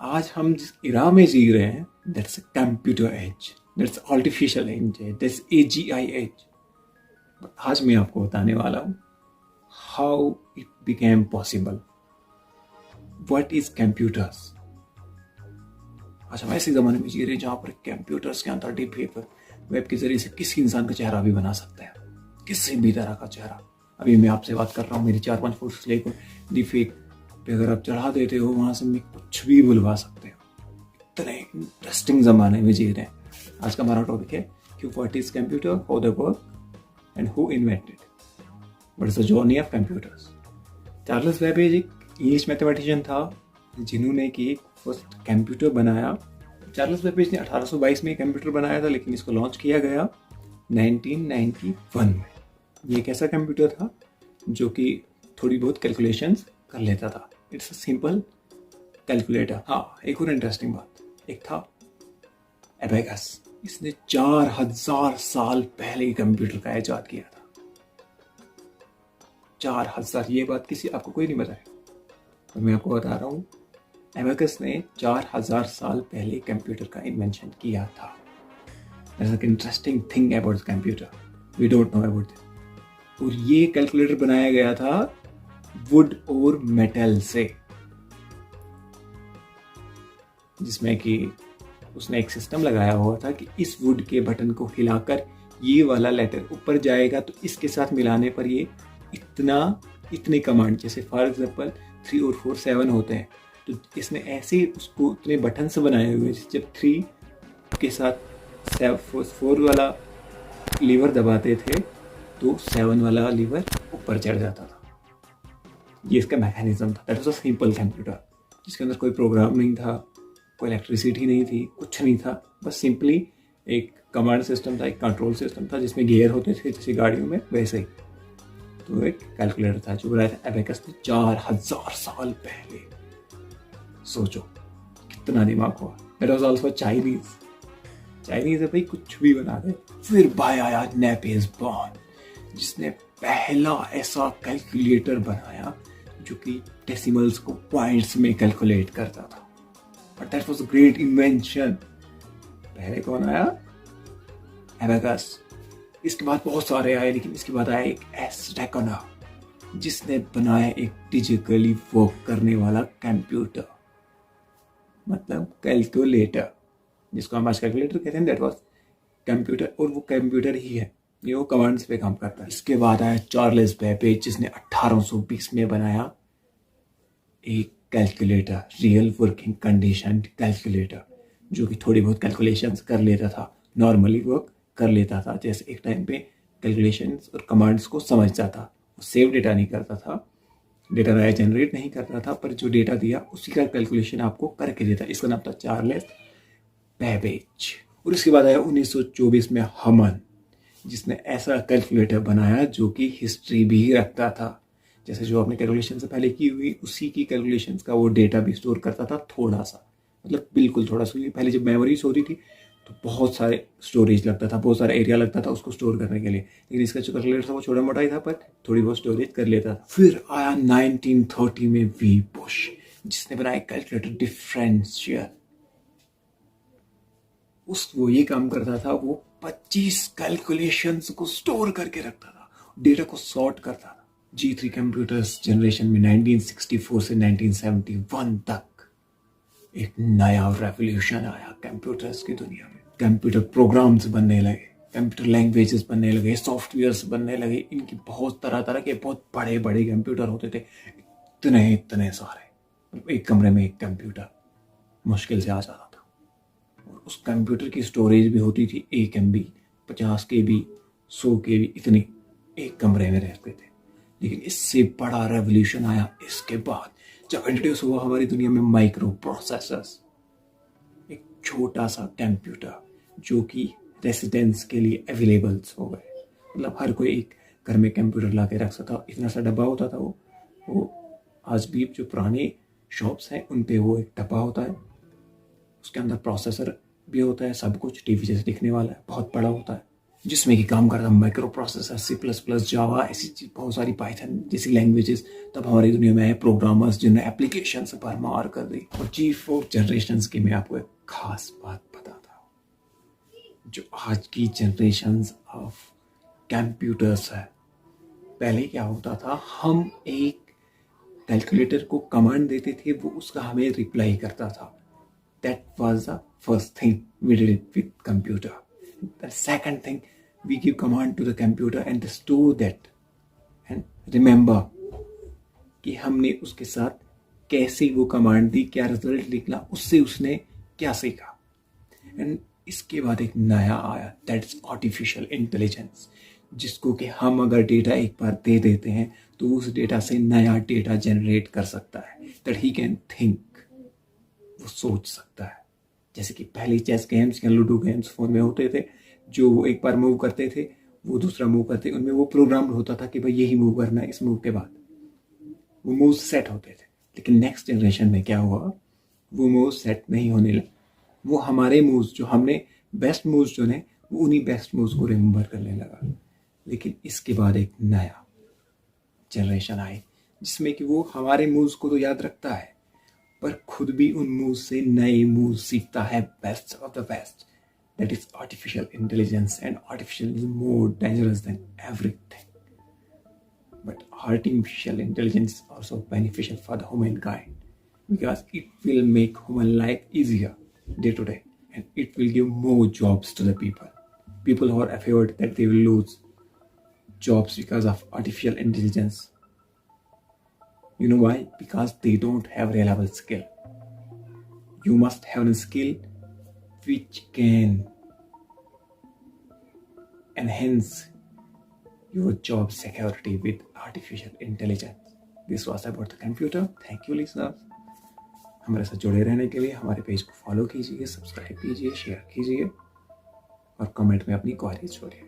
आज हम जिस इरा में जी रहे हैं, that's computer age, that's artificial intelligence, that's AGI age. आज मैं आपको बताने वाला हूँ how it became possible, what is computers. आज हम ऐसे जमाने में जी रहे हैं जहां पर कंप्यूटर्स के अंदर डीप वेब के जरिए से किसी इंसान का चेहरा भी बना सकते हैं, किसी भी तरह का चेहरा। अभी मैं आपसे बात कर रहा हूँ, मेरी 4-5 फोटोज लेकर डीप फेक पे अगर आप चढ़ा देते हो, वहां से मैं कुछ भी बुलवा सकते हो। इतने इंटरेस्टिंग जमाने में जी रहे हैं। आज का हमारा टॉपिक है कि what is computer, how they work and who invented, what is the journey of computers. Charles Babbage एक इंग्लिश मैथमेटिशियन था जिन्होंने कि फर्स्ट कंप्यूटर बनाया। चार्ल्स बेबेज ने 1822 में कंप्यूटर बनाया था, लेकिन इसको लॉन्च किया गया 1991 में। ये एक ऐसा कंप्यूटर था जो कि थोड़ी बहुत कैलकुलेशंस कर लेता था। It's a simple calculator. हाँ, एक और इंटरेस्टिंग बात, एक था एबेकस। इसने 4000 साल पहले कंप्यूटर का इजाद किया था। 4000, ये बात किसी आपको कोई नहीं बताया, तो मैं आपको बता रहा हूँ। एबेकस ने 4000 साल पहले कंप्यूटर का इन्वेंशन किया था। There's an interesting thing about computer. We don't know about this. और ये कैलकुलेटर बनाया गया था वुड और मेटल से, जिसमें कि उसने एक सिस्टम लगाया हुआ था कि इस वुड के बटन को हिलाकर ये वाला लेटर ऊपर जाएगा, तो इसके साथ मिलाने पर ये इतने कमांड, जैसे फॉर एग्जांपल 3 और 4 7 होते हैं, तो इसने ऐसे उसको इतने बटन से बनाए हुए, जब 3 के साथ 4 वाला लीवर दबाते थे तो 7 वाला लीवर ऊपर चढ़ जाता था। ये इसका मैकेनिज्म था। That was a simple computer जिसके अंदर कोई प्रोग्राम नहीं था, कोई इलेक्ट्रिसिटी नहीं थी, कुछ नहीं था। बस सिंपली एक कमांड सिस्टम था, एक कंट्रोल सिस्टम था जिसमें गियर होते थे जैसे गाड़ियों में, वैसे ही। तो एक कैलकुलेटर था जो बनाया था एबेकस ने 4000 साल पहले। सोचो कितना दिमाग हुआ। दैट वाज आल्सो चाइनीज है भाई, कुछ भी बना दे। फिर भाई आया नेपियर्स बॉन्ड, जिसने पहला ऐसा कैलकुलेटर बनाया जो कि डेसिमल्स को पॉइंट्स में कैलकुलेट करता था। But that was a great invention. पहले कौन आया? एबेकस। इसके बाद बहुत सारे आए, लेकिन इसके बाद आया एक एस्टेकोना, जिसने बनाया एक डिजिटली वर्क करने वाला कंप्यूटर, मतलब कैलकुलेटर, जिसको हम आज कैलकुलेटर कहते हैं। दैट वाज कंप्यूटर, और वो कंप्यूटर ही है, ये वो कमांड्स पे काम करता है। इसके बाद आया चार्ल्स बेबेज, जिसने 1820 में बनाया एक calculator, real working condition calculator, जो कि थोड़ी बहुत कैलकुलेशंस कर लेता था, नॉर्मली वर्क कर लेता था। जैसे एक टाइम पे कैलकुलेशंस और कमांड्स को समझता था, वो सेव डेटा नहीं करता था, डेटा नया जनरेट नहीं करता था, पर जो डेटा दिया उसी का कैलकुलेशन आपको करके देता। इसका नाम था चार्ल्स बेबेज। और उसके बाद आया 1924 में हमन, जिसने ऐसा कैलकुलेटर बनाया जो कि हिस्ट्री भी रखता था। जैसे जो आपने कैलकुलेशन से पहले की हुई, उसी की कैलकुलेशन का वो डेटा भी स्टोर करता था, थोड़ा सा, मतलब बिल्कुल थोड़ा सा। पहले जब मेमोरीज होती थी तो बहुत सारे स्टोरेज लगता था, बहुत सारा एरिया लगता था उसको स्टोर करने के लिए, लेकिन इसका जो कैलकुलेटर था वो छोटा मोटा ही था, पर थोड़ी बहुत स्टोरेज कर लेता था। फिर आया 1930 में वी बुश, जिसने बनाया कैलकुलेटर डिफरेंशियल। वो ये काम करता था, वो 25 कैलकुलेशंस को स्टोर करके रखता था, डेटा को सॉर्ट करता था। G3 कंप्यूटर्स जनरेशन में 1964 से 1971 तक एक नया रेवोल्यूशन आया कंप्यूटर्स की दुनिया में। कंप्यूटर प्रोग्राम्स बनने लगे, कंप्यूटर लैंग्वेजेस बनने लगे, सॉफ्टवेयर्स बनने लगे। इनकी बहुत तरह के बहुत बड़े बड़े कंप्यूटर होते थे, इतने सारे। एक कमरे में एक कंप्यूटर मुश्किल से आ जाता था, और उस कंप्यूटर की स्टोरेज भी होती थी 1 MB, 50 KB, 100 KB, इतनी एक कमरे में रहते थे। लेकिन इससे बड़ा रेवोल्यूशन आया इसके बाद, जब इंट्रोड्यूस हुआ हमारी दुनिया में माइक्रो प्रोसेसर्स। एक छोटा सा कंप्यूटर जो कि रेसिडेंस के लिए अवेलेबल हो गए, मतलब हर कोई एक घर में कंप्यूटर ला के रख सकता। इतना सा डब्बा होता था वो आज भी जो पुराने शॉप्स हैं उन पे वो एक डब्बा होता है, उसके अंदर प्रोसेसर भी होता है, सब कुछ टीवी जैसे दिखने वाला है, बहुत बड़ा होता है। जिसमें कि काम करता माइक्रो प्रोसेसर, C++, जावा, ऐसी चीज बहुत सारी, पाइथन जैसी लैंग्वेजेस तब हमारी दुनिया में आए प्रोग्रामर्स जिन्होंने एप्लीकेशन से भरमार कर दी। और G4 जनरेशन्स की मैं आपको एक खास बात बताता हूँ। जो आज की जनरेशन्स ऑफ कंप्यूटर्स है, पहले क्या होता था, हम एक कैलकुलेटर को कमांड देते थे, वो उसका हमें रिप्लाई करता था। That was the first thing we did it with computer. The second thing, we give command to the computer and store that and remember कि हमने उसके साथ कैसे वो कमांड दी, क्या रिजल्ट निकला, उससे उसने क्या सीखा। एंड इसके बाद एक नया आया, दैट्स आर्टिफिशियल इंटेलिजेंस, जिसको कि हम अगर डेटा एक बार दे देते हैं तो उस डेटा से नया डेटा जनरेट कर सकता है, दैट ही कैन थिंक, वो सोच सकता है। जैसे कि पहले चेस गेम्स या लूडो गेम्स फोन में होते थे, जो वो एक बार मूव करते थे वो दूसरा मूव करते, उनमें वो प्रोग्राम होता था कि भाई यही मूव करना है, इस मूव के बाद वो मूव सेट होते थे। लेकिन नेक्स्ट जनरेशन में क्या हुआ, वो मूव सेट नहीं होने लगे, वो हमारे मूव्स जो हमने बेस्ट मूव्स जो ने वो उन्हीं बेस्ट मूव्स को रिमेंबर करने लगा। लेकिन इसके बाद एक नया जनरेशन आई जिसमें कि वो हमारे मूव्स को तो याद रखता है पर खुद भी उन मूव से नए मूव सीखता है, best of the best. That is artificial intelligence, and artificial is more dangerous than everything. But artificial intelligence is also beneficial for the humankind because it will make human life easier day to day, and it will give more jobs to the people. People who are afraid that they will lose jobs because of artificial intelligence. You know why? Because they don't have reliable skill. You must have a skill which can enhance your job security with artificial intelligence. This was about the computer. Thank you listeners. हमारे साथ जुड़े रहने के लिए हमारे page को follow कीजिए, subscribe कीजिए, शेयर कीजिए और कमेंट में अपनी क्वेरी छोड़िए।